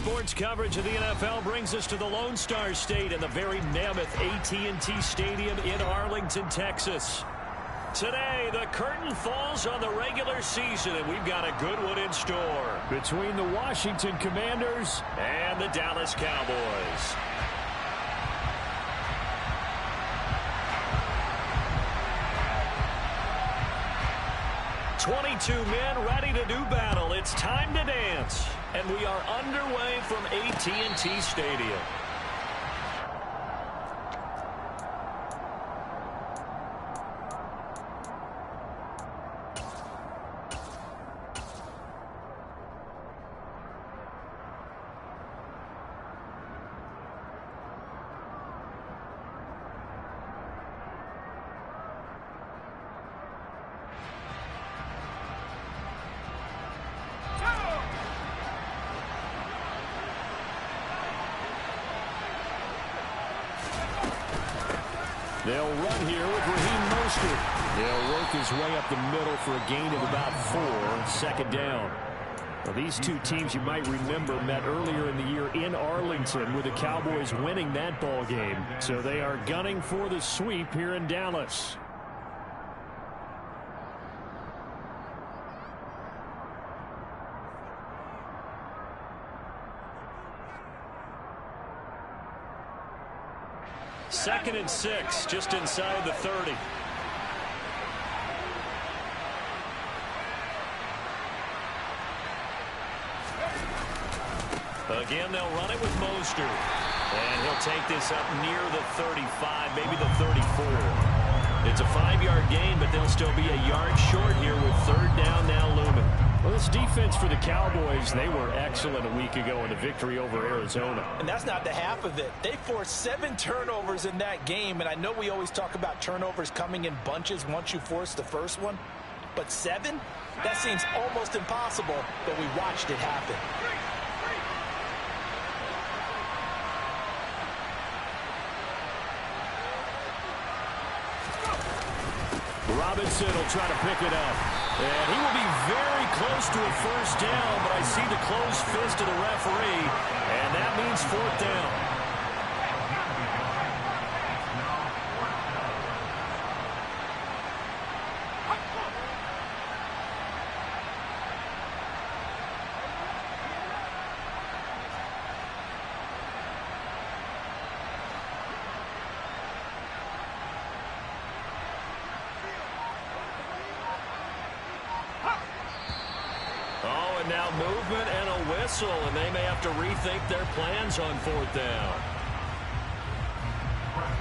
Sports coverage of the NFL brings us to the Lone Star State and the very mammoth AT&T Stadium in Arlington, Texas. Today, the curtain falls on the regular season, and we've got a good one in store between the Washington Commanders and the Dallas Cowboys. "22 men ready to do battle. It's time to dance." And we are underway from AT&T Stadium. They'll run here with Raheem Mostert. He'll work his way up the middle for a gain of about 4, second down. Well, these two teams, you might remember, met earlier in the year in Arlington with the Cowboys winning that ball game. So they are gunning for the sweep here in Dallas. Second and 6, just inside the 30. Again, they'll run it with Mostert. And he'll take this up near the 35, maybe the 34. It's a 5-yard gain, but they'll still be a yard short here with third down now looming. Well, this defense for the Cowboys, they were excellent a week ago in a victory over Arizona. And that's not the half of it. They forced 7 turnovers in that game, and I know we always talk about turnovers coming in bunches once you force the first one. But 7? That seems almost impossible, but we watched it happen. Robinson will try to pick it up. And he will be very close to a first down, but I see the closed fist of the referee, and that means fourth down. Now movement and a whistle, and they may have to rethink their plans on fourth down.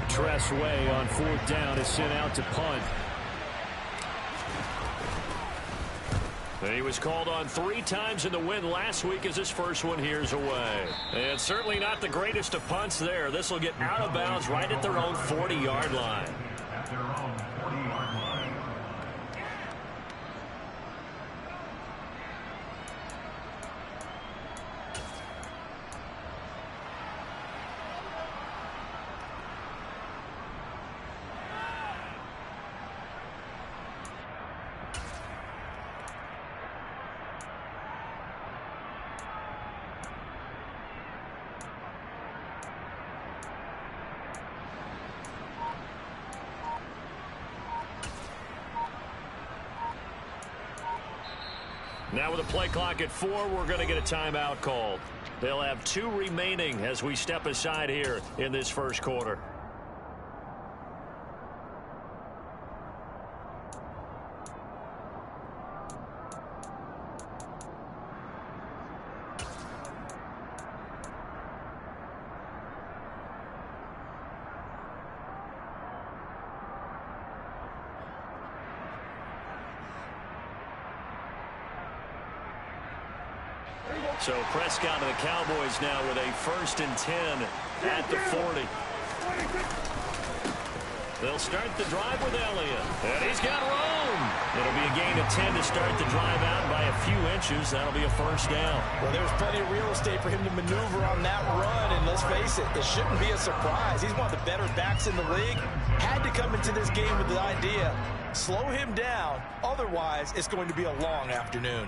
Tress Way on fourth down is sent out to punt. And he was called on 3 times in the win last week as his first one here's away. And certainly not the greatest of punts there. This will get out of bounds right at their own 40-yard line. Now with a play clock at 4, we're going to get a timeout called. They'll have 2 remaining as we step aside here in this first quarter. So Prescott and the Cowboys now with a 1st and 10 at the 40. They'll start the drive with Elliott. And he's got room. It'll be a gain of 10 to start the drive out by a few inches. That'll be a first down. Well, there's plenty of real estate for him to maneuver on that run. And let's face it, it shouldn't be a surprise. He's one of the better backs in the league. Had to come into this game with the idea, slow him down. Otherwise, it's going to be a long afternoon.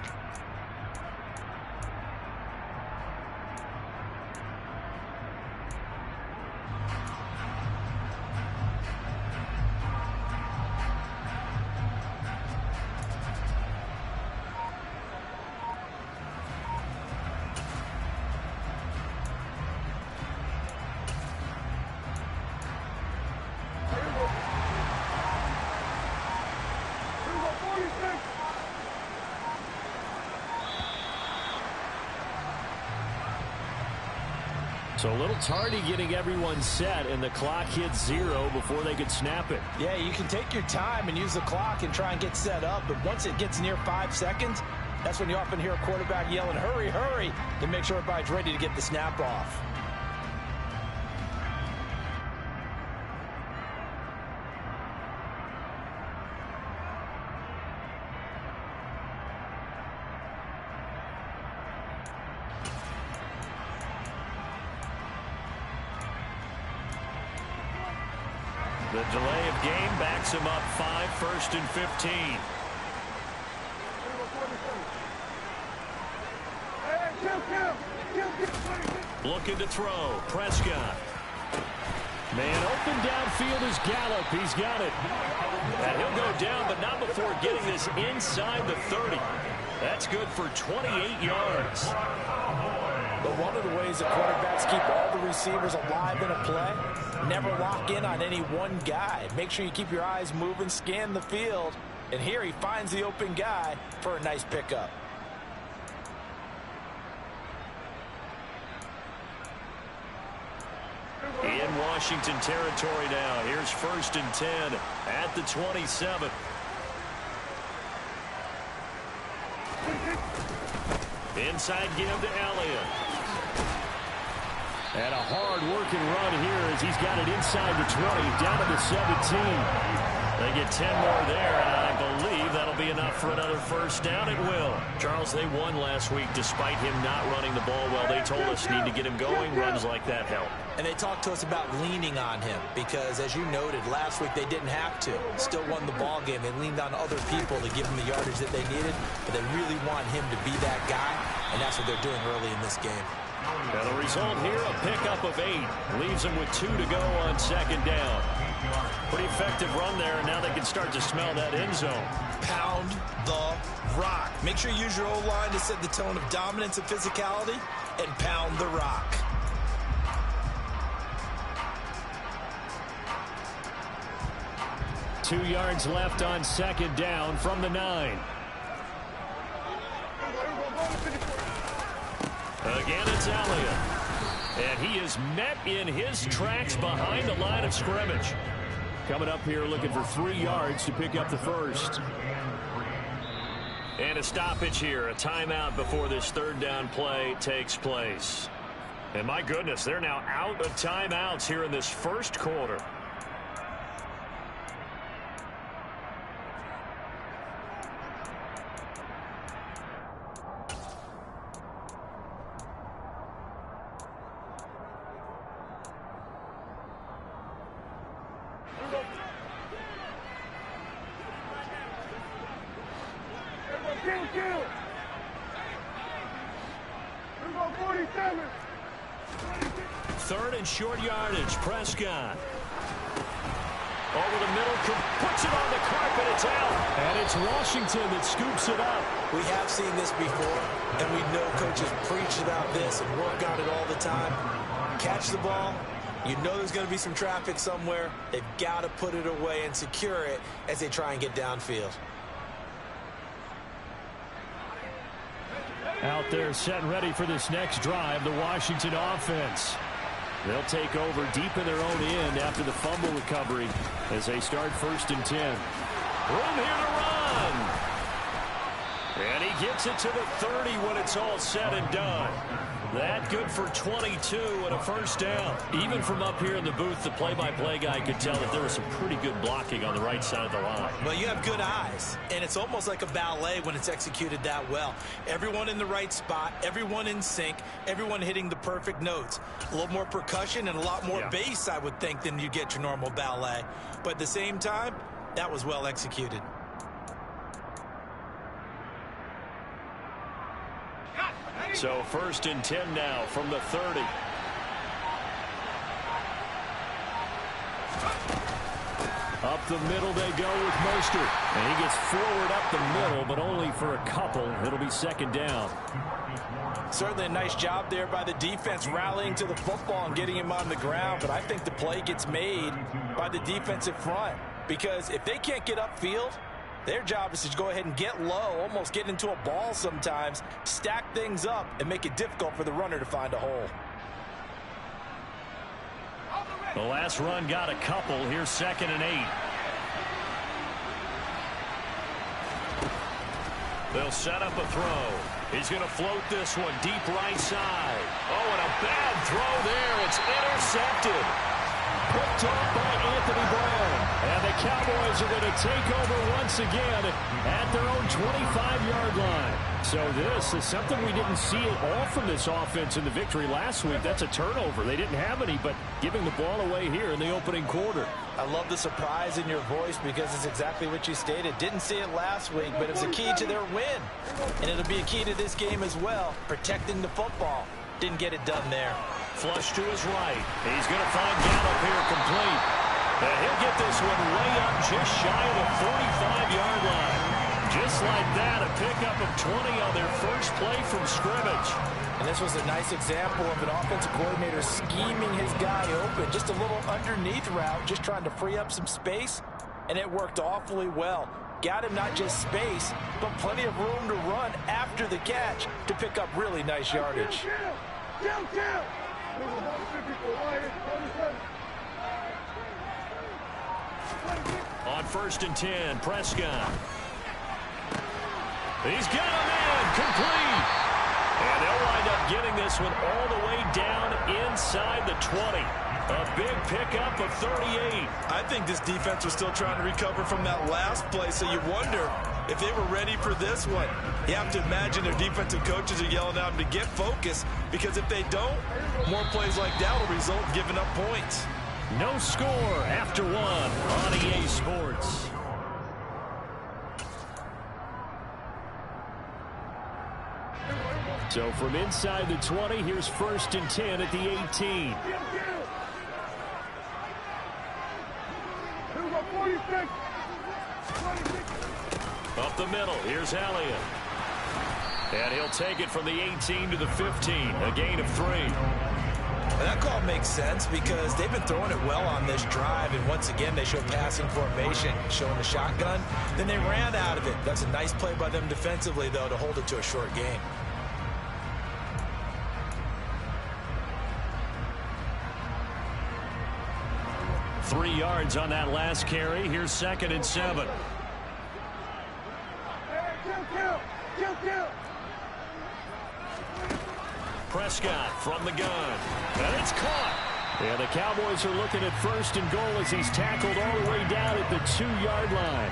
So a little tardy getting everyone set, and the clock hits 0 before they could snap it. Yeah, you can take your time and use the clock and try and get set up, but once it gets near 5 seconds, that's when you often hear a quarterback yelling, hurry, hurry, to make sure everybody's ready to get the snap off. The delay of game backs him up 5, 1st and 15. Looking to throw. Prescott. Man open downfield is Gallup. He's got it. And he'll go down, but not before getting this inside the 30. That's good for 28 yards. But one of the ways that quarterbacks keep all the receivers alive in a play, never lock in on any one guy. Make sure you keep your eyes moving, scan the field. And here he finds the open guy for a nice pickup. In Washington territory now. Here's 1st and 10 at the 27. Inside give to Elliott. And a hard-working run here as he's got it inside the 20, down to the 17. They get 10 more there, and I believe that'll be enough for another first down. It will. Charles, they won last week despite him not running the ball well. They told us need to get him going. Runs like that help. And they talked to us about leaning on him because, as you noted, last week they didn't have to. Still won the ball game. They leaned on other people to give him the yardage that they needed, but they really want him to be that guy, and that's what they're doing early in this game. Now the result here, a pickup of 8. Leaves them with 2 to go on 2nd down. Pretty effective run there, and now they can start to smell that end zone. Pound the rock. Make sure you use your O-line to set the tone of dominance and physicality, and pound the rock. Two yards left on 2nd down from the 9. Again, it's Elliott. And he is met in his tracks behind the line of scrimmage. Coming up here looking for 3 yards to pick up the first. And a stoppage here, a timeout before this 3rd down play takes place. And my goodness, they're now out of timeouts here in this first quarter. Third and short yardage. Prescott. Over the middle. Puts it on the carpet. It's out. And it's Washington that scoops it up. We have seen this before, and we know coaches preach about this and work on it all the time. Catch the ball. You know there's going to be some traffic somewhere. They've got to put it away and secure it as they try and get downfield. Out there set and ready for this next drive, the Washington offense. They'll take over deep in their own end after the fumble recovery as they start 1st and 10. Room here to run. And he gets it to the 30 when it's all said and done. That good for 22 and a first down. Even from up here in the booth, the play-by-play guy could tell that there was some pretty good blocking on the right side of the line. Well, you have good eyes, and it's almost like a ballet when it's executed that well. Everyone in the right spot, everyone in sync, everyone hitting the perfect notes. A little more percussion and a lot more bass, I would think, than you get your normal ballet. But at the same time, that was well executed. So 1st and 10 now from the 30. Up the middle they go with Mostert. And he gets forward up the middle, but only for a couple. It'll be 2nd down. Certainly a nice job there by the defense rallying to the football and getting him on the ground. But I think the play gets made by the defensive front. Because if they can't get upfield, their job is to go ahead and get low, almost get into a ball sometimes, stack things up, and make it difficult for the runner to find a hole. The last run got a couple. Here's 2nd and 8. They'll set up a throw. He's going to float this one deep right side. Oh, and a bad throw there. It's intercepted. Picked off by Anthony Brown. And the Cowboys are going to take over once again at their own 25-yard line. So this is something we didn't see at all from this offense in the victory last week. That's a turnover. They didn't have any, but giving the ball away here in the opening quarter. I love the surprise in your voice because it's exactly what you stated. Didn't see it last week, but it was a key to their win. And it'll be a key to this game as well, protecting the football. Didn't get it done there. Flush to his right. He's going to find Gallup here complete. And he'll get this one way up just shy of the 45-yard line. Just like that, a pickup of 20 on their first play from scrimmage. And this was a nice example of an offensive coordinator scheming his guy open. Just a little underneath route, just trying to free up some space, and it worked awfully well. Got him not just space, but plenty of room to run after the catch to pick up really nice yardage. On 1st and 10, Prescott. He's got a man complete. And they'll wind up getting this one all the way down inside the 20. A big pickup of 38. I think this defense was still trying to recover from that last play, so you wonder if they were ready for this one. You have to imagine their defensive coaches are yelling at them to get focused, because if they don't, more plays like that will result in giving up points. No score after 1 on EA Sports. So from inside the 20, here's 1st and 10 at the 18. Up the middle, here's Elliott. And he'll take it from the 18 to the 15, a gain of 3. And that call makes sense because they've been throwing it well on this drive, and once again they show passing formation, showing the shotgun. Then they ran out of it. That's a nice play by them defensively, though, to hold it to a short game. Three yards on that last carry. Here's 2nd and 7. Prescott from the gun. And it's caught. And the Cowboys are looking at 1st and goal as he's tackled all the way down at the 2-yard line.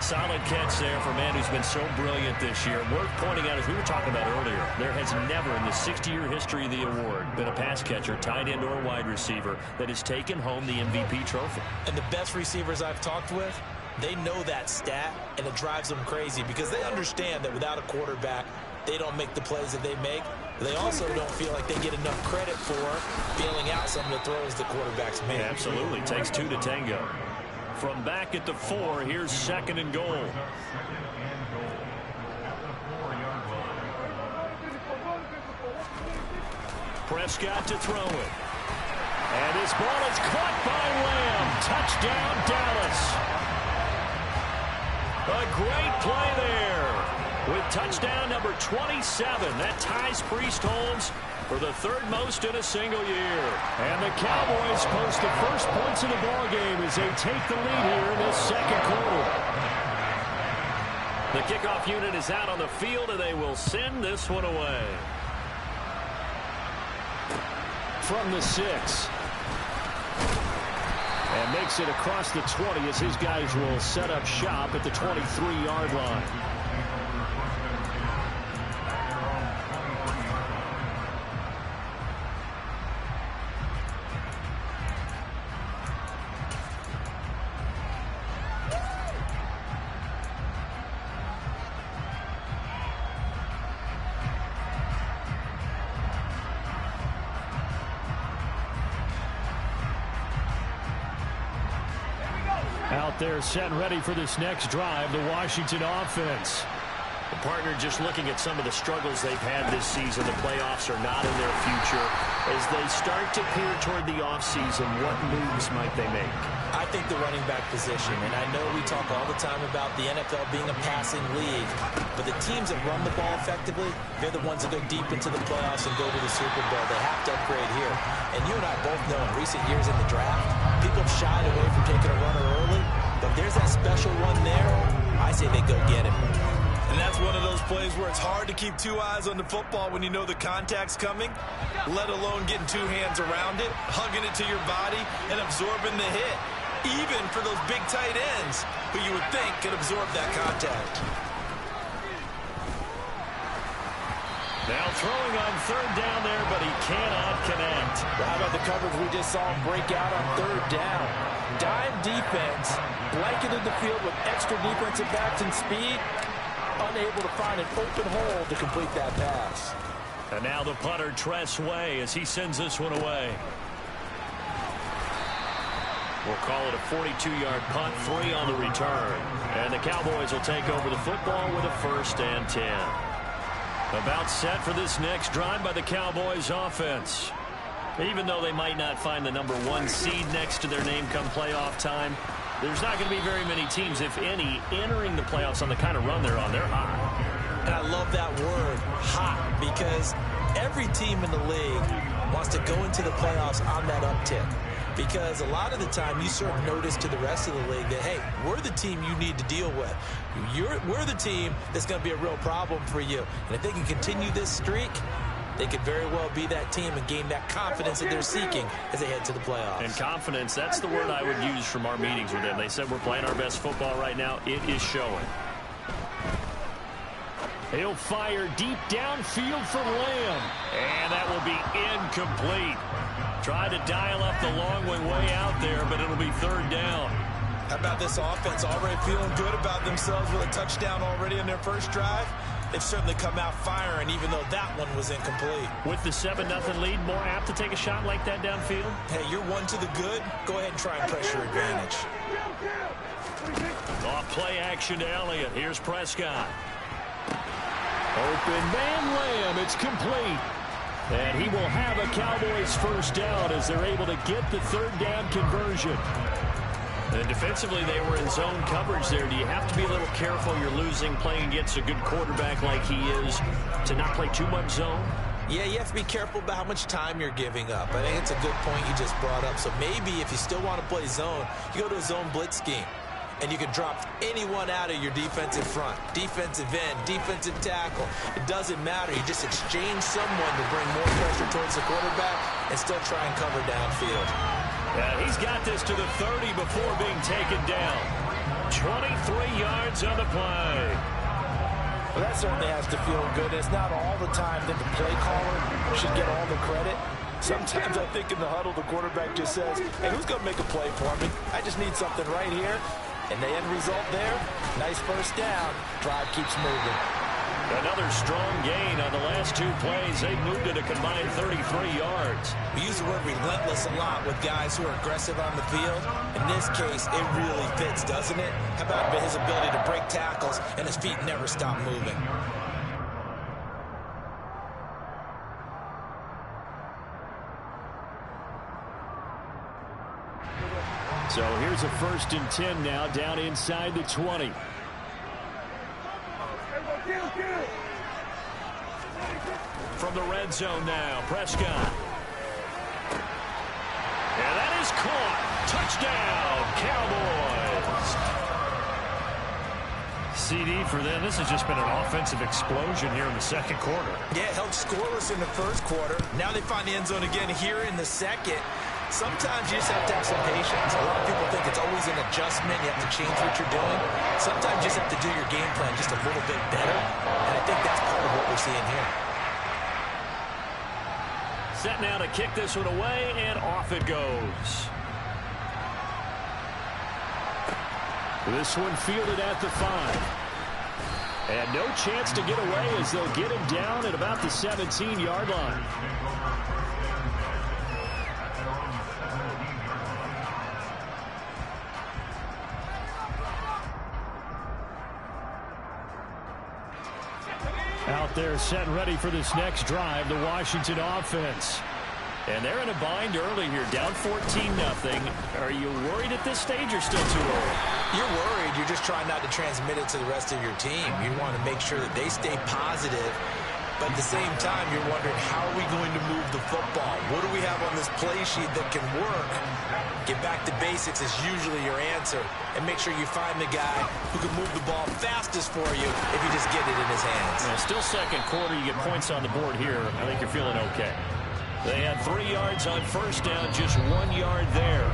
Solid catch there for a man who's been so brilliant this year. Worth pointing out, as we were talking about earlier, there has never in the 60-year history of the award been a pass catcher, tight end, or wide receiver that has taken home the MVP trophy. And the best receivers I've talked with, they know that stat, and it drives them crazy because they understand that without a quarterback, they don't make the plays that they make. They also don't feel like they get enough credit for bailing out some of the throws the quarterbacks make. Yeah, absolutely. Takes 2 to tango. From back at the 4, here's 2nd and goal. Prescott to throw it. And his ball is caught by Lamb. Touchdown, Dallas. A great play there. With touchdown number 27. That ties Priest Holmes for the 3rd most in a single year. And the Cowboys post the first points of the ballgame as they take the lead here in this 2nd quarter. The kickoff unit is out on the field, and they will send this one away. From the 6. And makes it across the 20 as his guys will set up shop at the 23-yard line. Out there set and ready for this next drive, the Washington offense. The partner just looking at some of the struggles they've had this season. The playoffs are not in their future. As they start to peer toward the offseason, what moves might they make? I think the running back position, and I know we talk all the time about the NFL being a passing league, but the teams that run the ball effectively, they're the ones that go deep into the playoffs and go to the Super Bowl. They have to upgrade here. And you and I both know in recent years in the draft, people have shied away from taking a runner early. But if there's that special one there, I say they go get him. And that's one of those plays where it's hard to keep two eyes on the football when you know the contact's coming, let alone getting two hands around it, hugging it to your body, and absorbing the hit. Even for those big tight ends who you would think could absorb that contact. Now throwing on third down there, but he cannot connect. How about the coverage we just saw him break out on third down? Dime defense, blanketed the field with extra defensive backs and speed, unable to find an open hole to complete that pass. And now the punter, Tress Way, as he sends this one away. We'll call it a 42-yard punt, 3 on the return. And the Cowboys will take over the football with a 1st and 10. About set for this next drive by the Cowboys offense. Even though they might not find the number 1 seed next to their name come playoff time, there's not going to be very many teams, if any, entering the playoffs on the kind of run they're on. They're hot. And I love that word, hot, because every team in the league wants to go into the playoffs on that uptick. Because a lot of the time you serve notice to the rest of the league that, hey, we're the team you need to deal with. We're the team that's going to be a real problem for you. And if they can continue this streak, they could very well be that team and gain that confidence that they're seeking as they head to the playoffs. And confidence, that's the word I would use from our meetings with them. They said we're playing our best football right now. It is showing. He'll fire deep downfield for Lamb. And that will be incomplete. Tried to dial up the long one way out there, but it'll be third down. How about this offense already feeling good about themselves with a touchdown already in their first drive? They've certainly come out firing, even though that one was incomplete. With the 7-0 lead, more apt to take a shot like that downfield? Hey, you're one to the good. Go ahead and try and press your advantage. Off play action to Elliott. Here's Prescott. Open man Lamb. It's complete. And he will have a Cowboys first down as they're able to get the third down conversion. And defensively, they were in zone coverage there. Do you have to be a little careful? You're losing, playing against a good quarterback like he is, to not play too much zone? Yeah, you have to be careful about how much time you're giving up. I think it's a good point you just brought up. So maybe if you still want to play zone, you go to a zone blitz scheme. And you can drop anyone out of your defensive front, defensive end, defensive tackle. It doesn't matter. You just exchange someone to bring more pressure towards the quarterback and still try and cover downfield. Yeah, he's got this to the 30 before being taken down. 23 yards on the play. Well, that certainly has to feel good. It's not all the time that the play caller should get all the credit. Sometimes I think in the huddle, the quarterback just says, hey, who's going to make a play for me? I just need something right here. And the end result there, nice first down. Drive keeps moving. Another strong gain on the last 2 plays. They've moved it a combined 33 yards. We use the word relentless a lot with guys who are aggressive on the field. In this case, it really fits, doesn't it? How about his ability to break tackles and his feet never stop moving? So here's a 1st and 10 now, down inside the 20. From the red zone now, Prescott. And that is caught. Touchdown, Cowboys. CD for them. This has just been an offensive explosion here in the second quarter. Yeah, held scoreless in the first quarter. Now they find the end zone again here in the second. Sometimes you just have to have some patience. A lot of people think it's always an adjustment. You have to change what you're doing. Sometimes you just have to do your game plan just a little bit better. And I think that's part of what we're seeing here. Set now to kick this one away, and off it goes. This one fielded at the 5. And no chance to get away as they'll get him down at about the 17-yard line. Out there set ready for this next drive, the Washington offense. And they're in a bind early here, down 14-0. Are you worried at this stage or still too early? You're worried. You're just trying not to transmit it to the rest of your team. You want to make sure that they stay positive. But at the same time, you're wondering, how are we going to move the football? What do we have on this play sheet that can work? Get back to basics is usually your answer. And make sure you find the guy who can move the ball fastest for you if you just get it in his hands. Yeah, still second quarter. You get points on the board here. I think you're feeling okay. They had 3 yards on first down, just 1 yard there.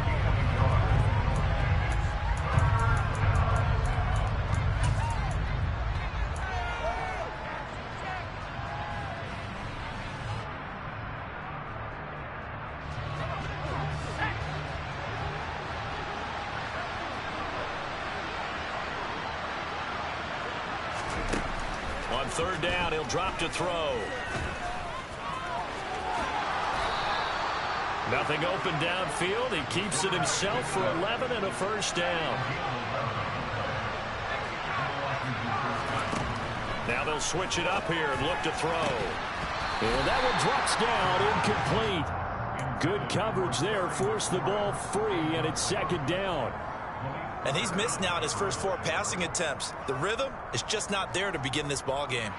On third down, he'll drop to throw. Nothing open downfield. He keeps it himself for 11 and a first down. Now they'll switch it up here and look to throw. And that one drops down, incomplete. Good coverage there, forced the ball free, and it's second down. And he's missed now in his first 4 passing attempts. The rhythm is just not there to begin this ball game.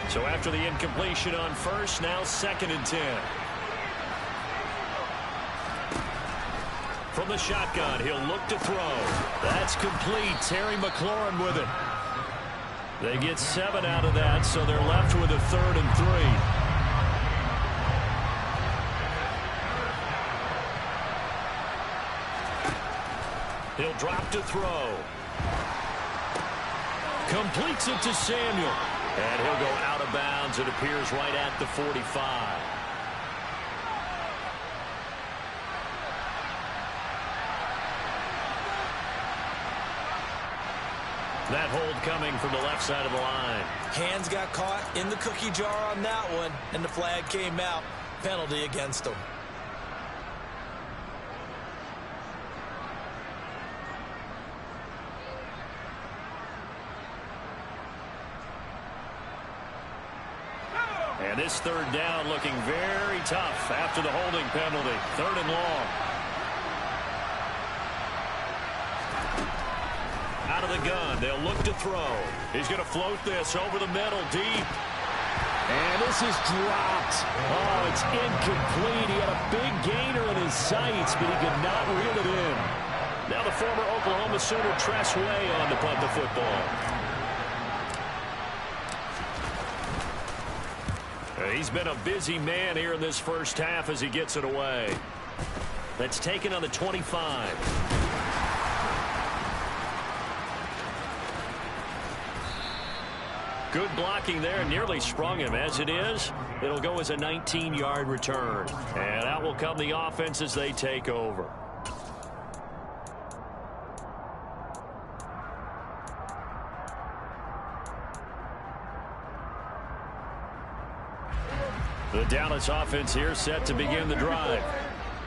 So after the incompletion on first, now second and 10. From the shotgun, he'll look to throw. That's complete. Terry McLaurin with it. They get 7 out of that, so they're left with a 3rd and 3. He'll drop to throw. Completes it to Samuel. And he'll go out of bounds. It appears right at the 45. That hold coming from the left side of the line. Hands got caught in the cookie jar on that one, and the flag came out. Penalty against him. And this third down looking very tough after the holding penalty. 3rd and long. Out of the gun, they'll look to throw. He's going to float this over the middle, deep. And this is dropped. Oh, it's incomplete. He had a big gainer in his sights, but he could not reel it in. Now the former Oklahoma Sooner Tress Way on to punt the football. He's been a busy man here in this first half as he gets it away. That's taken on the 25. Good blocking there, nearly sprung him. As it is, it'll go as a 19-yard return. And out will come the offense as they take over. The Dallas offense here set to begin the drive.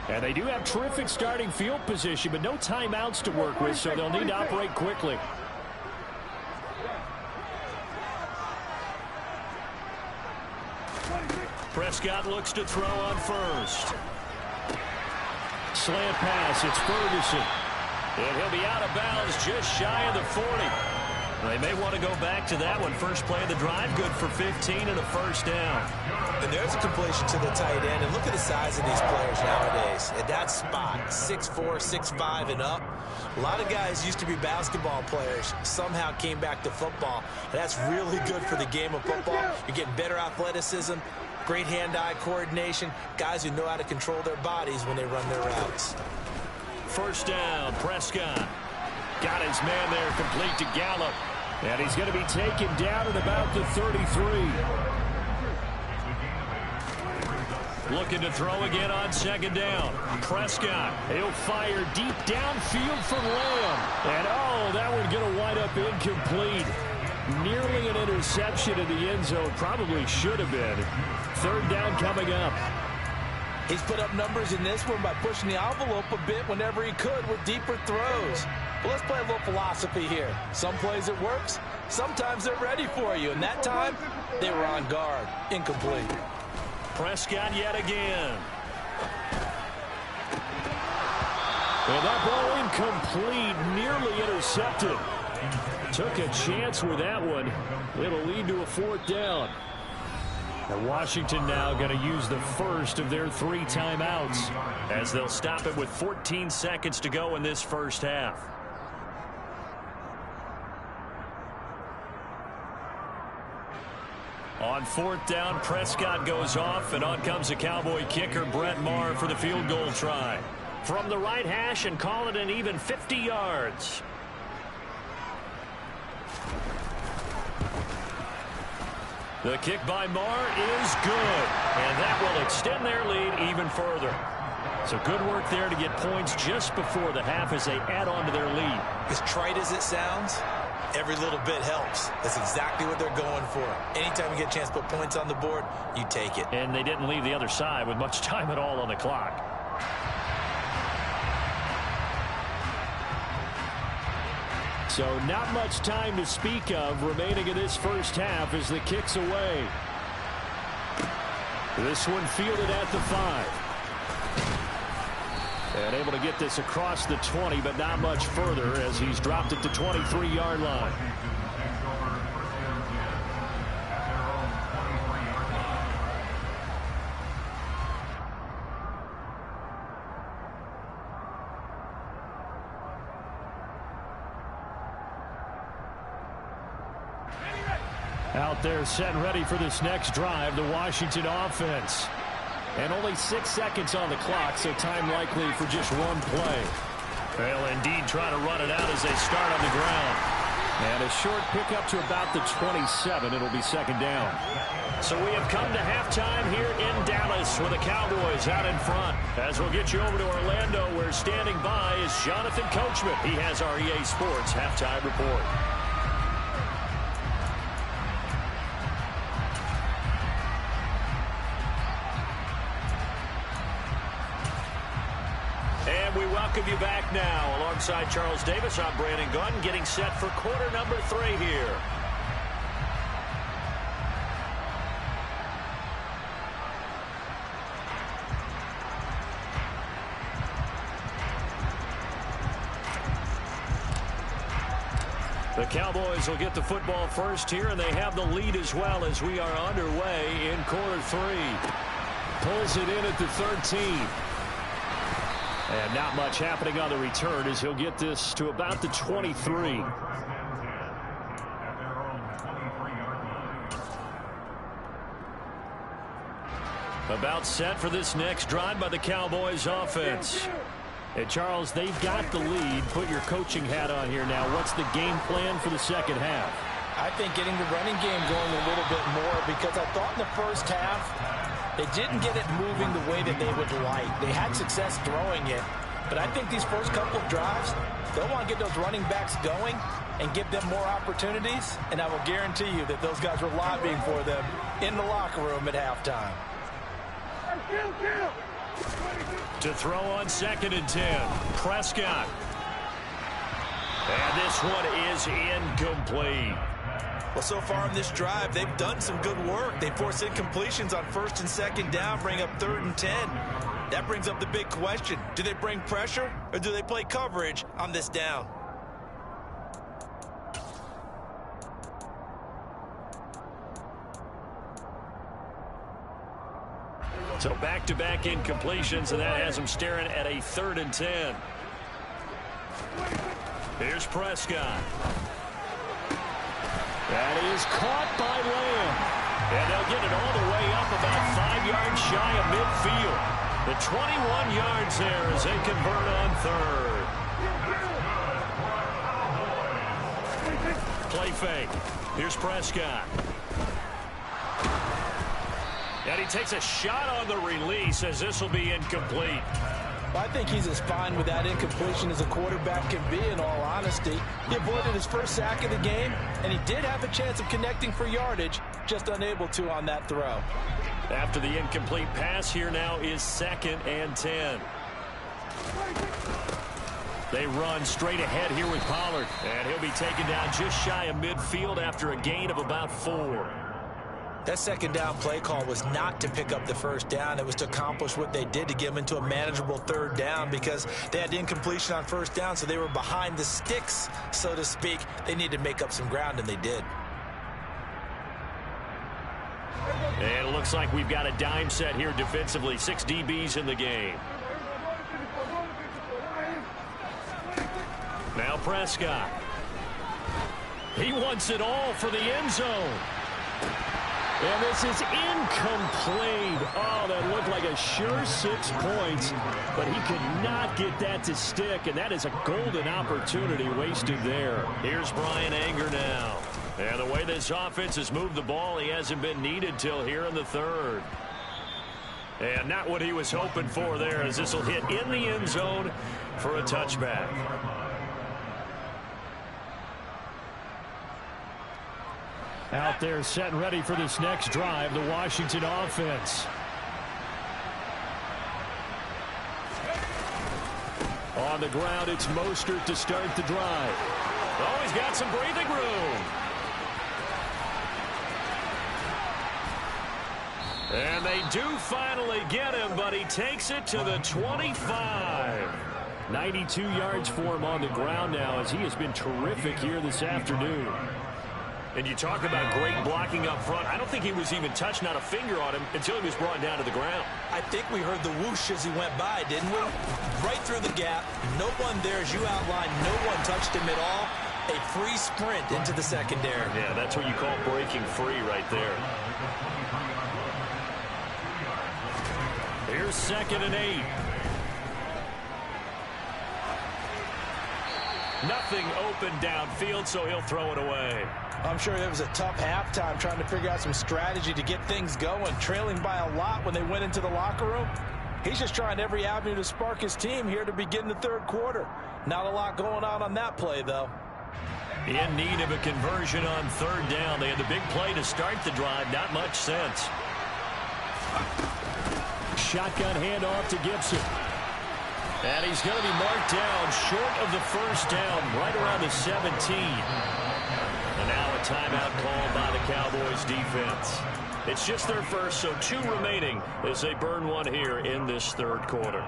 And they do have terrific starting field position, but no timeouts to work with, so they'll need to operate quickly. Prescott looks to throw on first. Slant pass, it's Ferguson. And he'll be out of bounds just shy of the 40. They may want to go back to that one. First play of the drive, good for 15 and a first down. And there's a completion to the tight end. And look at the size of these players nowadays. At that spot, 6'4", 6'5", and up. A lot of guys used to be basketball players, somehow came back to football. And that's really good for the game of football. You're getting better athleticism, great hand-eye coordination, guys who know how to control their bodies when they run their routes. First down, Prescott. Got his man there, complete to Gallup. And he's going to be taken down at about the 33. Looking to throw again on second down. Prescott, he'll fire deep downfield for Lamb. And, oh, that one's going to wind up incomplete. Nearly an interception in the end zone. Probably should have been. Third down coming up. He's put up numbers in this one by pushing the envelope a bit whenever he could with deeper throws. But let's play a little philosophy here. Some plays it works. Sometimes they're ready for you. And that time, they were on guard. Incomplete. Prescott yet again. And that ball incomplete, nearly intercepted. Took a chance with that one. It'll lead to a 4th down. And Washington now going to use the first of their 3 timeouts as they'll stop it with 14 seconds to go in this first half. On 4th down, Prescott goes off, and on comes the Cowboy kicker, Brett Maher, for the field goal try. From the right hash and call it an even 50 yards. The kick by Maher is good, and that will extend their lead even further. So good work there to get points just before the half as they add on to their lead. As trite as it sounds, every little bit helps. That's exactly what they're going for. Anytime you get a chance to put points on the board, you take it. And they didn't leave the other side with much time at all on the clock. So not much time to speak of remaining in this first half as the kick's away. This one fielded at the 5. And able to get this across the 20, but not much further as he's dropped it to 23-yard line. Out there set and ready for this next drive, the Washington offense. And only 6 seconds on the clock, so time likely for just one play. They'll indeed try to run it out as they start on the ground. And a short pickup to about the 27. It'll be 2nd down. So we have come to halftime here in Dallas with the Cowboys out in front. As we'll get you over to Orlando, where standing by is Jonathan Coachman. He has our EA Sports halftime report. We welcome you back now. Alongside Charles Davis, I'm Brandon Gunn, getting set for quarter number 3 here. The Cowboys will get the football first here, and they have the lead as well as we are underway in quarter 3. Pulls it in at the 13. And not much happening on the return as he'll get this to about the 23. About set for this next drive by the Cowboys offense. And Charles, they've got the lead. Put your coaching hat on here now. What's the game plan for the second half? I think getting the running game going a little bit more, because I thought in the first half they didn't get it moving the way that they would like. They had success throwing it, but I think these first couple of drives, they'll want to get those running backs going and give them more opportunities, and I will guarantee you that those guys were lobbying for them in the locker room at halftime. To throw on 2nd and 10, Prescott. And this one is incomplete. Well, so far in this drive, they've done some good work. They force incompletions on 1st and 2nd down, bring up 3rd and 10. That brings up the big question. Do they bring pressure or do they play coverage on this down? So back-to-back incompletions, and that has them staring at a 3rd and 10. Here's Prescott. That is caught by Lamb. And they'll get it all the way up about 5 yards shy of midfield. The 21 yards there as they convert on 3rd. Play fake. Here's Prescott. And he takes a shot on the release as this will be incomplete. I think he's as fine with that incompletion as a quarterback can be, in all honesty. He avoided his first sack of the game, and he did have a chance of connecting for yardage, just unable to on that throw. After the incomplete pass, here now is 2nd and 10. They run straight ahead here with Pollard. And he'll be taken down just shy of midfield after a gain of about 4. That second down play call was not to pick up the first down. It was to accomplish what they did to get them into a manageable 3rd down because they had incompletion on first down, so they were behind the sticks, so to speak. They needed to make up some ground, and they did. And it looks like we've got a dime set here defensively. 6 DBs in the game. Now Prescott. He wants it all for the end zone. And this is incomplete. Oh, that looked like a sure 6 points, but he could not get that to stick, and that is a golden opportunity wasted there. Here's Brian Anger now. And the way this offense has moved the ball, he hasn't been needed till here in the 3rd. And not what he was hoping for there, as this will hit in the end zone for a touchback. Out there set and ready for this next drive, the Washington offense. On the ground, it's Mostert to start the drive. Oh, he's got some breathing room. And they do finally get him, but he takes it to the 25. 92 yards for him on the ground now, as he has been terrific here this afternoon. And you talk about great blocking up front. I don't think he was even touched, not a finger on him, until he was brought down to the ground. I think we heard the whoosh as he went by, didn't we? Right through the gap. No one there, as you outlined. No one touched him at all. A free sprint into the secondary. Yeah, that's what you call breaking free right there. Here's 2nd and 8. Nothing open downfield, so he'll throw it away. I'm sure it was a tough halftime trying to figure out some strategy to get things going, trailing by a lot when they went into the locker room. He's just trying every avenue to spark his team here to begin the 3rd quarter. Not a lot going on that play, though. In need of a conversion on 3rd down. They had the big play to start the drive. Not much sense. Shotgun handoff to Gibson. And he's going to be marked down short of the first down, right around the 17. And now a timeout called by the Cowboys defense. It's just their first, so 2 remaining as they burn one here in this 3rd quarter.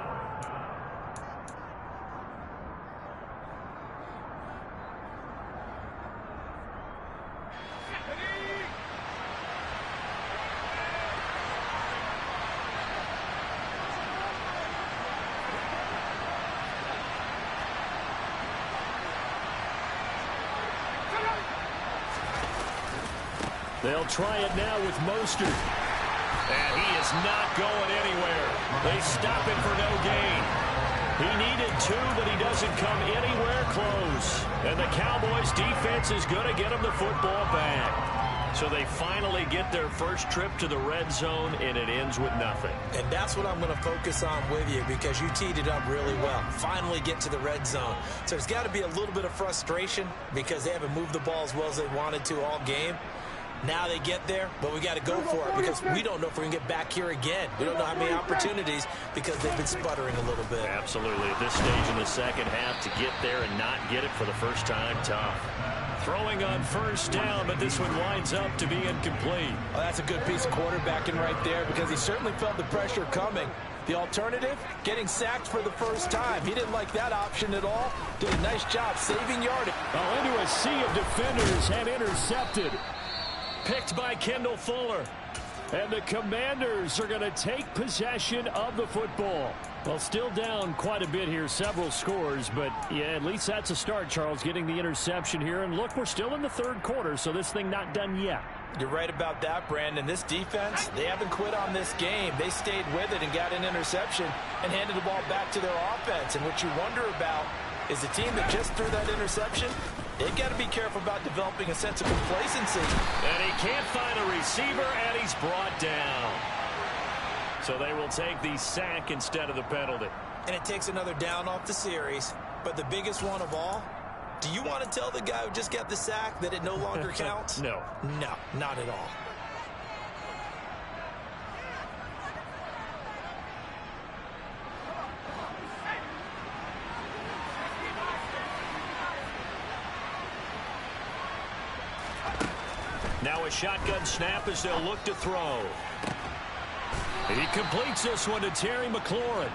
They'll try it now with Mostert. And he is not going anywhere. They stop him for no gain. He needed 2, but he doesn't come anywhere close. And the Cowboys defense is going to get him the football back. So they finally get their first trip to the red zone, and it ends with nothing. And that's what I'm going to focus on with you, because you teed it up really well. Finally get to the red zone. So there's got to be a little bit of frustration because they haven't moved the ball as well as they wanted to all game. Now they get there, but we got to go for it because we don't know if we're going to get back here again. We don't know how many opportunities because they've been sputtering a little bit. Absolutely. At this stage in the second half, to get there and not get it for the first time, tough. Throwing on first down, but this one winds up to be incomplete. Oh, that's a good piece of quarterbacking right there because he certainly felt the pressure coming. The alternative, getting sacked for the first time. He didn't like that option at all. Did a nice job saving yardage. Oh, into a sea of defenders and intercepted. Picked by Kendall Fuller. And the Commanders are going to take possession of the football. Well, still down quite a bit here, several scores, but yeah, at least that's a start, Charles, getting the interception here. And look, we're still in the 3rd quarter, so this thing not done yet. You're right about that, Brandon. This defense, they haven't quit on this game. They stayed with it and got an interception and handed the ball back to their offense. And what you wonder about is the team that just threw that interception, they've got to be careful about developing a sense of complacency. And he can't find a receiver, and he's brought down. So they will take the sack instead of the penalty. And it takes another down off the series. But the biggest one of all, do you want to tell the guy who just got the sack that it no longer counts? No. No, not at all. Now a shotgun snap as they'll look to throw. He completes this one to Terry McLaurin.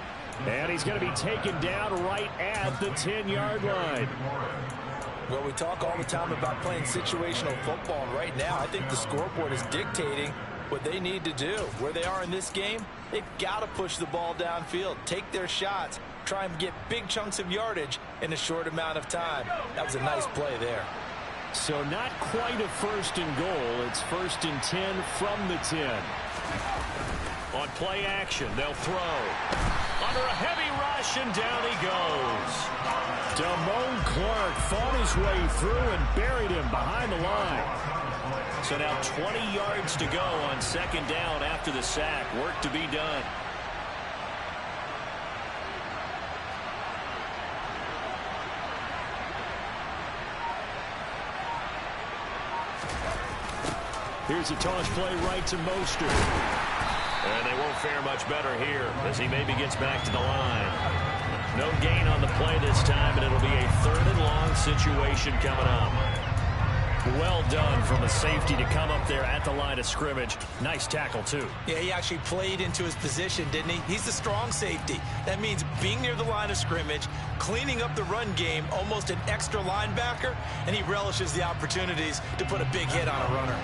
And he's going to be taken down right at the 10-yard line. Well, we talk all the time about playing situational football, and right now I think the scoreboard is dictating what they need to do. Where they are in this game, they've got to push the ball downfield, take their shots, try and get big chunks of yardage in a short amount of time. That was a nice play there. So not quite a first and goal. It's 1st and 10 from the 10. On play action, they'll throw. Under a heavy rush, and down he goes. Damone Clark fought his way through and buried him behind the line. So now 20 yards to go on 2nd down after the sack. Work to be done. Here's a toss play right to Mostert. And they won't fare much better here as he maybe gets back to the line. No gain on the play this time, and it'll be a 3rd and long situation coming up. Well done from the safety to come up there at the line of scrimmage. Nice tackle, too. Yeah, he actually played into his position, didn't he? He's the strong safety. That means being near the line of scrimmage, cleaning up the run game, almost an extra linebacker, and he relishes the opportunities to put a big hit on a runner.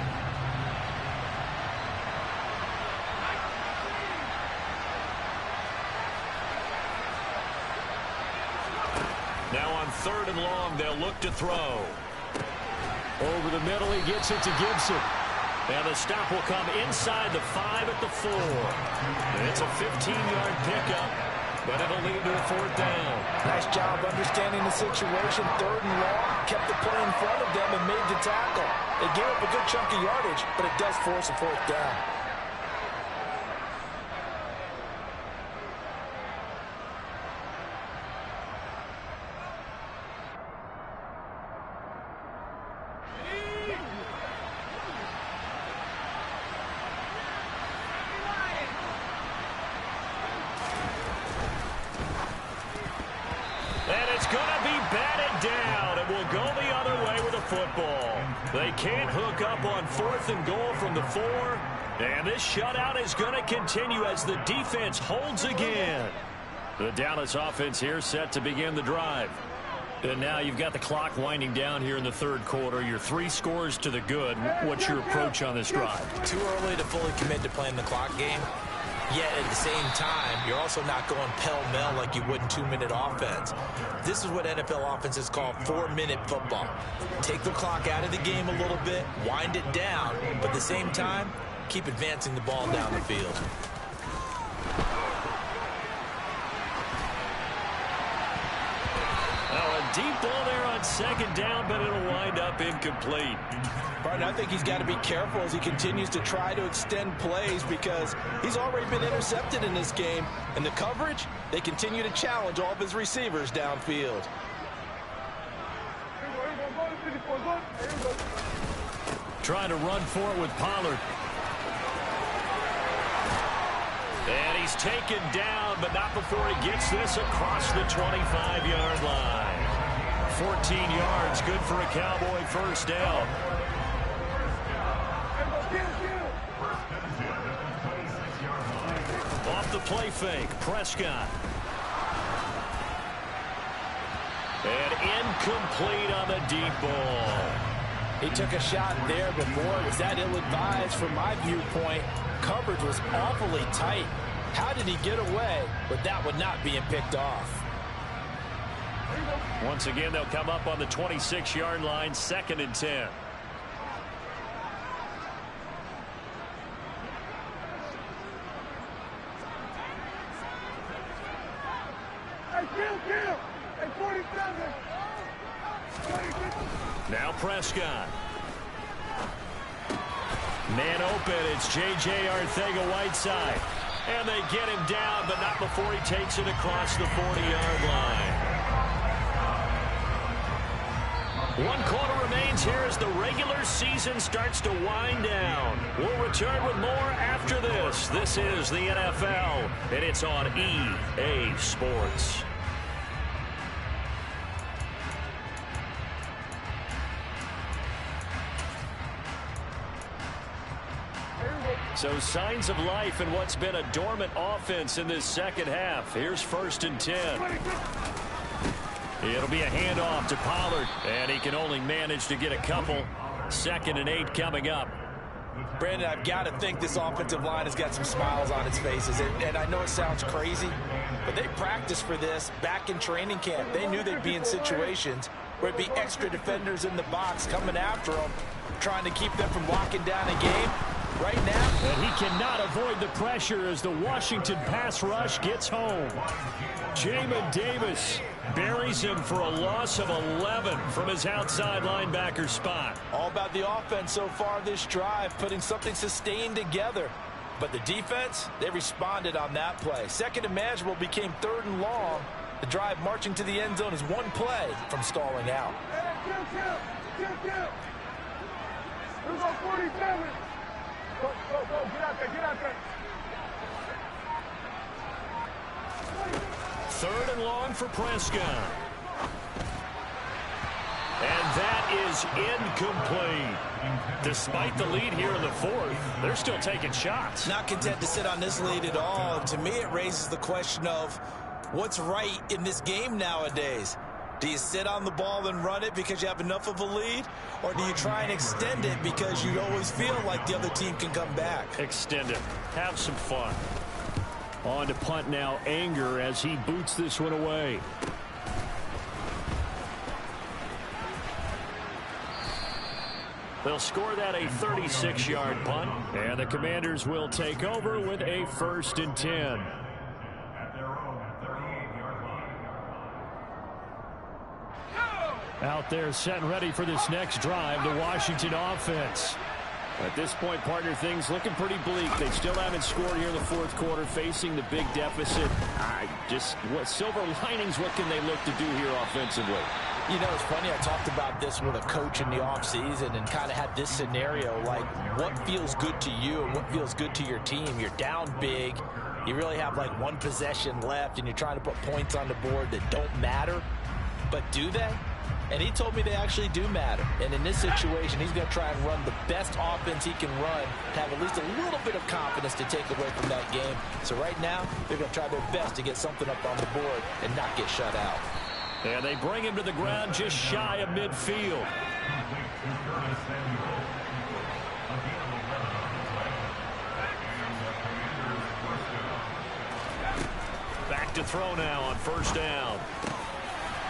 Now on 3rd and long, they'll look to throw. Over the middle, he gets it to Gibson. And the stop will come inside the 5 at the 4. It's a 15-yard pickup, but it'll lead to a 4th down. Nice job understanding the situation. 3rd and long, kept the play in front of them and made the tackle. They gave up a good chunk of yardage, but it does force a 4th down. They can't hook up on 4th and goal from the 4. And this shutout is going to continue as the defense holds again. The Dallas offense here set to begin the drive. And now you've got the clock winding down here in the 3rd quarter. You're 3 scores to the good. What's your approach on this drive? Too early to fully commit to playing the clock game. Yet at the same time, you're also not going pell-mell like you would in 2-minute offense. This is what NFL offenses call 4-minute football. Take the clock out of the game a little bit, wind it down, but at the same time, keep advancing the ball down the field. Deep ball there on 2nd down, but it'll wind up incomplete. Right, I think he's got to be careful as he continues to try to extend plays because he's already been intercepted in this game. And the coverage, they continue to challenge all of his receivers downfield. Trying to run for it with Pollard. And he's taken down, but not before he gets this across the 25-yard line. 14 yards, good for a Cowboy 1st down. Off the play fake, Prescott. And incomplete on the deep ball. He took a shot there, but boy, was that ill-advised from my viewpoint. Coverage was awfully tight. How did he get away with that one not being picked off? Once again, they'll come up on the 26-yard line, 2nd and 10. Now Prescott. Man open, it's J.J. Arcega-Whiteside. And they get him down, but not before he takes it across the 40-yard line. 1 quarter remains here as the regular season starts to wind down. We'll return with more after this. This is the NFL, and it's on EA Sports. So signs of life in what's been a dormant offense in this second half. Here's 1st and 10. It'll be a handoff to Pollard, and he can only manage to get a couple. 2nd and 8 coming up. Brandon, I've got to think this offensive line has got some smiles on its faces. And I know it sounds crazy, but they practiced for this back in training camp. They knew they'd be in situations where it'd be extra defenders in the box coming after them, trying to keep them from locking down a game. Right now, and he cannot avoid the pressure as the Washington pass rush gets home. Jamin Davis buries him for a loss of 11 from his outside linebacker spot. All about the offense so far this drive, putting something sustained together. But the defense, they responded on that play. 2nd and manageable became 3rd and long. The drive marching to the end zone is one play from stalling out. Who's on 47? Go, get out there. 3rd and long for Prescott. And that is incomplete. Despite the lead here in the 4th, they're still taking shots. Not content to sit on this lead at all. To me, it raises the question of what's right in this game nowadays. Do you sit on the ball and run it because you have enough of a lead? Or do you try and extend it because you always feel like the other team can come back? Extend it. Have some fun. On to punt now, Anger, as he boots this one away. They'll score that a 36-yard punt. And the Commanders will take over with a 1st and 10. Out there set and ready for this next drive, the Washington offense. At this point, partner, things looking pretty bleak. They still haven't scored here in the 4th quarter, facing the big deficit. What silver linings, what can they look to do here offensively? You know, it's funny, I talked about this with a coach in the offseason and kind of had this scenario, like what feels good to you and what feels good to your team. You're down big. You really have like one possession left, and you're trying to put points on the board that don't matter. But do they? And he told me they actually do matter. And in this situation, he's going to try and run the best offense he can run to have at least a little bit of confidence to take away from that game. So right now, they're going to try their best to get something up on the board and not get shut out. And they bring him to the ground just shy of midfield. Back to throw now on 1st down.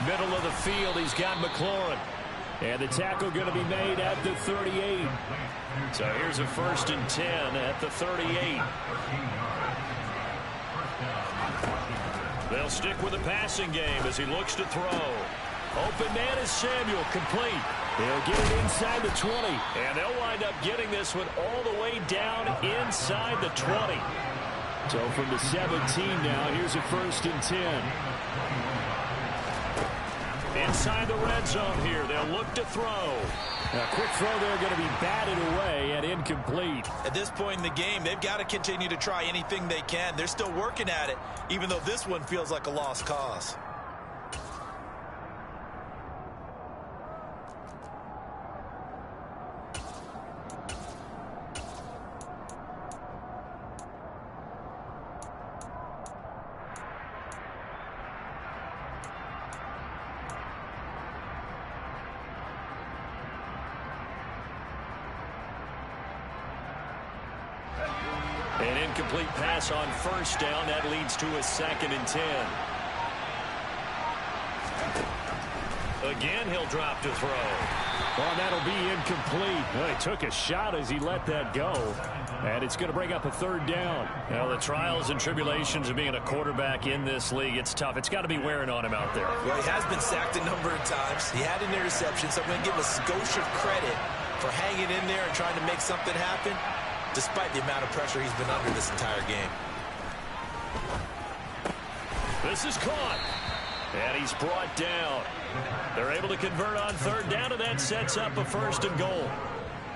Middle of the field, he's got McLaurin. And the tackle going to be made at the 38. So here's a 1st and 10 at the 38. They'll stick with the passing game as he looks to throw. Open man is Samuel, complete. They'll get it inside the 20. And they'll wind up getting this one all the way down inside the 20. So from the 17 now, here's a 1st and 10. Inside the red zone here, they'll look to throw. A quick throw there going to be batted away and incomplete. At this point in the game, they've got to continue to try anything they can. They're still working at it, even though this one feels like a lost cause. An incomplete pass on 1st down. That leads to a 2nd and 10. Again, he'll drop to throw. Well, that'll be incomplete. Well, he took a shot as he let that go. And it's going to bring up a 3rd down. Well, the trials and tribulations of being a quarterback in this league, it's tough. It's got to be wearing on him out there. Well, he has been sacked a number of times. He had an interception, so I'm going to give a skosh of credit for hanging in there and trying to make something happen, despite the amount of pressure he's been under this entire game. This is caught. And he's brought down. They're able to convert on 3rd down, and that sets up a 1st and goal.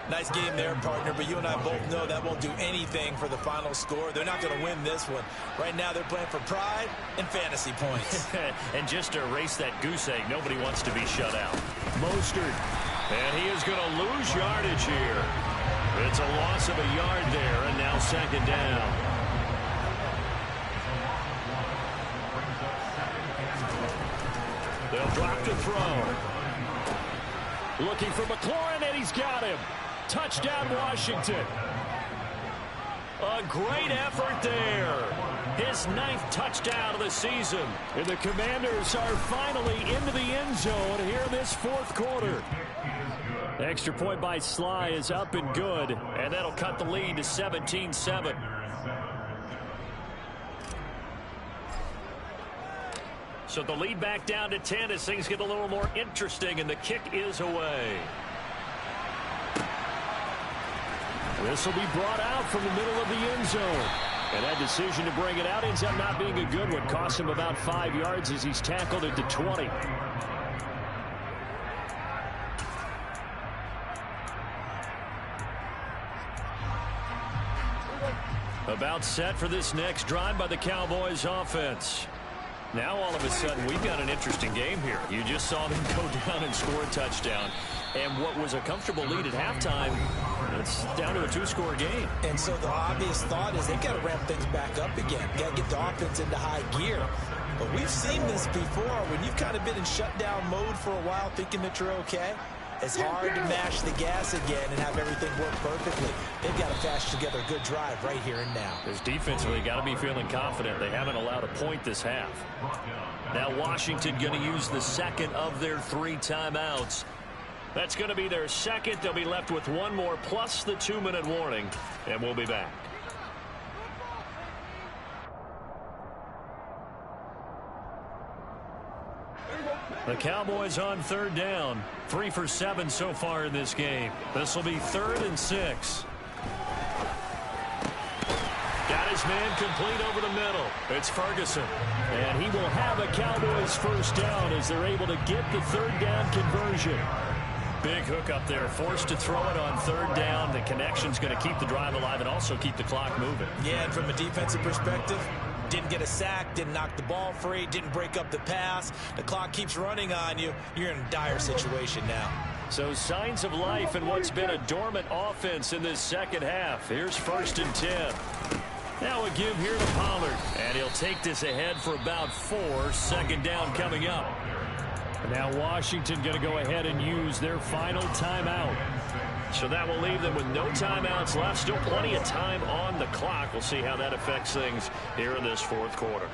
Nice game there, partner, but you and I both know that won't do anything for the final score. They're not going to win this one. Right now, they're playing for pride and fantasy points. And just to erase that goose egg, nobody wants to be shut out. Mostert. And he is going to lose yardage here. It's a loss of a yard there, and now second down. They'll drop to throw. Looking for McLaurin, and he's got him. Touchdown, Washington. A great effort there. His 9th touchdown of the season. And the Commanders are finally into the end zone here in this 4th quarter. Extra point by Sly is up and good, and that'll cut the lead to 17-7. So the lead back down to 10 as things get a little more interesting, and the kick is away. This will be brought out from the middle of the end zone. And that decision to bring it out ends up not being a good one. Costs him about 5 yards as he's tackled it to 20. About set for this next drive by the Cowboys offense. Now all of a sudden we've got an interesting game here. You just saw them go down and score a touchdown. And what was a comfortable lead at halftime, it's down to a 2-score game. And so the obvious thought is they've got to ramp things back up again. Got to get the offense into high gear. But we've seen this before when you've kind of been in shutdown mode for a while thinking that you're okay. It's hard to mash the gas again and have everything work perfectly. They've got to fashion together a good drive right here and now. There's defensively got to be feeling confident. They haven't allowed a point this half. Now Washington going to use the second of their 3 timeouts. That's going to be their second. They'll be left with 1 more plus the 2-minute warning, and we'll be back. The Cowboys on 3rd down. 3 for 7 so far in this game. This will be 3rd and 6. Got his man complete over the middle. It's Ferguson. And he will have a Cowboys first down as they're able to get the 3rd down conversion. Big hook up there. Forced to throw it on 3rd down. The connection's going to keep the drive alive and also keep the clock moving. Yeah, and from a defensive perspective, didn't get a sack, didn't knock the ball free, didn't break up the pass. The clock keeps running on you. You're in a dire situation now. So signs of life in what's been a dormant offense in this second half. Here's 1st and 10. Now a give here to Pollard. And he'll take this ahead for about 4. 2nd down coming up. And now Washington going to go ahead and use their final timeout. So that will leave them with no timeouts left. Still plenty of time on the clock. We'll see how that affects things here in this 4th quarter.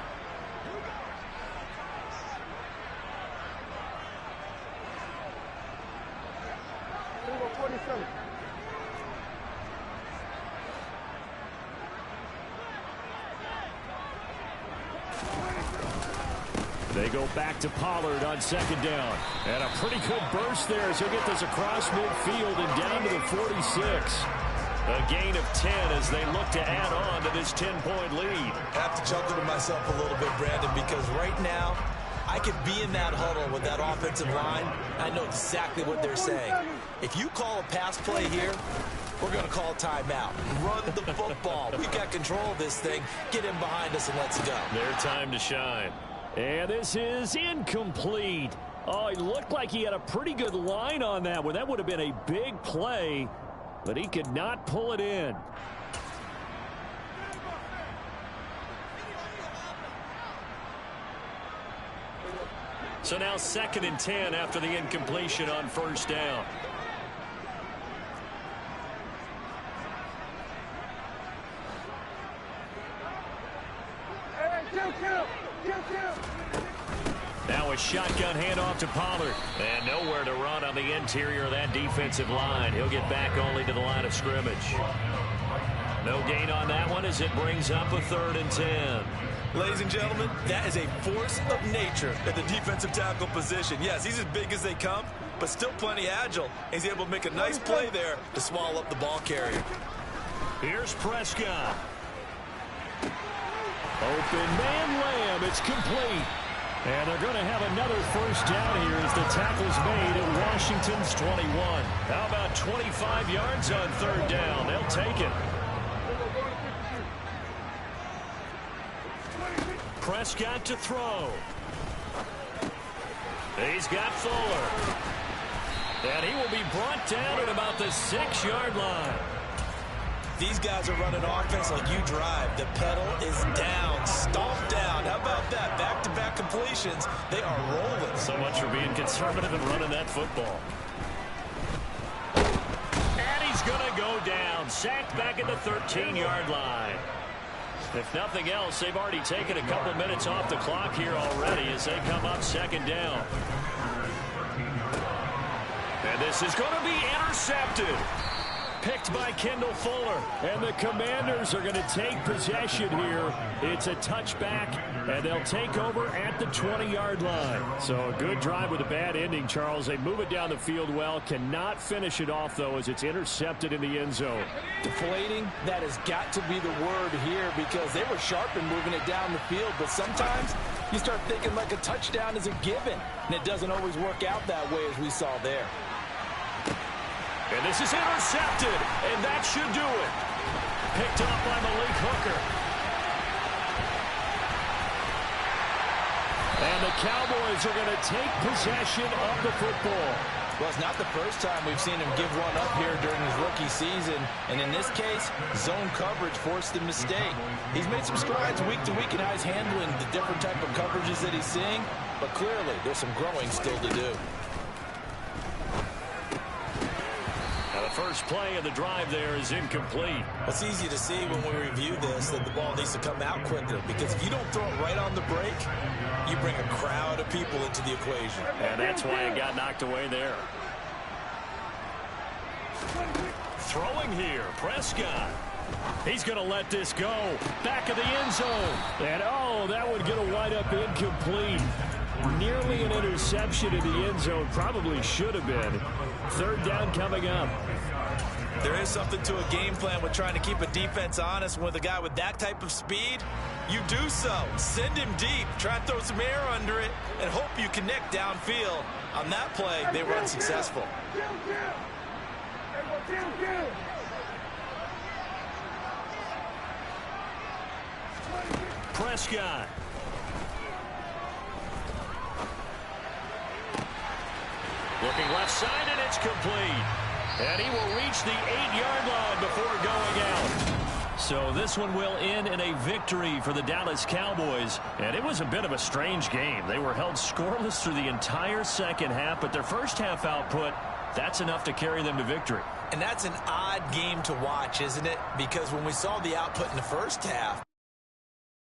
They go back to Pollard on 2nd down. And a pretty good burst there as he'll get this across midfield and down to the 46. A gain of 10 as they look to add on to this 10-point lead. I have to chuckle to myself a little bit, Brandon, because right now I could be in that huddle with that offensive line. I know exactly what they're saying. If you call a pass play here, we're going to call a timeout. Run the football. We've got control of this thing. Get in behind us and let's go. Their time to shine. And this is incomplete. Oh, it looked like he had a pretty good line on that one. That would have been a big play, but he could not pull it in. So now 2nd and 10 after the incompletion on 1st down. Now a shotgun handoff to Pollard. And nowhere to run on the interior of that defensive line. He'll get back only to the line of scrimmage. No gain on that one as it brings up a 3rd and 10. Ladies and gentlemen, that is a force of nature at the defensive tackle position. Yes, he's as big as they come, but still plenty agile. He's able to make a nice play there to swallow up the ball carrier. Here's Prescott. Open man Lamb. It's complete. And they're going to have another first down here as the tackle's made at Washington's 21. How about 25 yards on 3rd down? They'll take it. Prescott to throw. He's got Fuller. And he will be brought down at about the 6-yard line. these guys are running offense like you drive, the pedal is down, stomped down. How about that? Back-to-back completions. They are rolling. So much for being conservative and running that football. And he's going to go down. Sacked back at the 13-yard line. If nothing else, they've already taken a couple minutes off the clock here already as they come up second down. And this is going to be intercepted. Picked by Kendall Fuller. And the Commanders are going to take possession here. It's a touchback, and they'll take over at the 20-yard line. So a good drive with a bad ending, Charles. They move it down the field well. Cannot finish it off, though, as it's intercepted in the end zone. Deflating, that has got to be the word here because they were sharp in moving it down the field. But sometimes you start thinking like a touchdown is a given, and it doesn't always work out that way as we saw there. And this is intercepted, and that should do it. Picked up by Malik Hooker. And the Cowboys are going to take possession of the football. Well, it's not the first time we've seen him give one up here during his rookie season. And in this case, zone coverage forced the mistake. He's made some strides week to week in how he's handling the different type of coverages that he's seeing. But clearly, there's some growing still to do. First play of the drive there is incomplete. It's easy to see when we review this that the ball needs to come out quicker because if you don't throw it right on the break, you bring a crowd of people into the equation. And that's why it got knocked away there. Throwing here, Prescott. He's going to let this go. Back of the end zone. And, oh, that would get a wide-up incomplete. Nearly an interception in the end zone. Probably should have been. Third down coming up. There is something to a game plan with trying to keep a defense honest. With a guy with that type of speed, you do so. Send him deep. Try and throw some air under it and hope you connect downfield. On that play, they were unsuccessful. Prescott. Looking left side, and it's complete. And he will reach the 8-yard line before going out. So this one will end in a victory for the Dallas Cowboys. And it was a bit of a strange game. They were held scoreless through the entire second half, but their first half output, that's enough to carry them to victory. And that's an odd game to watch, isn't it? Because when we saw the output in the first half,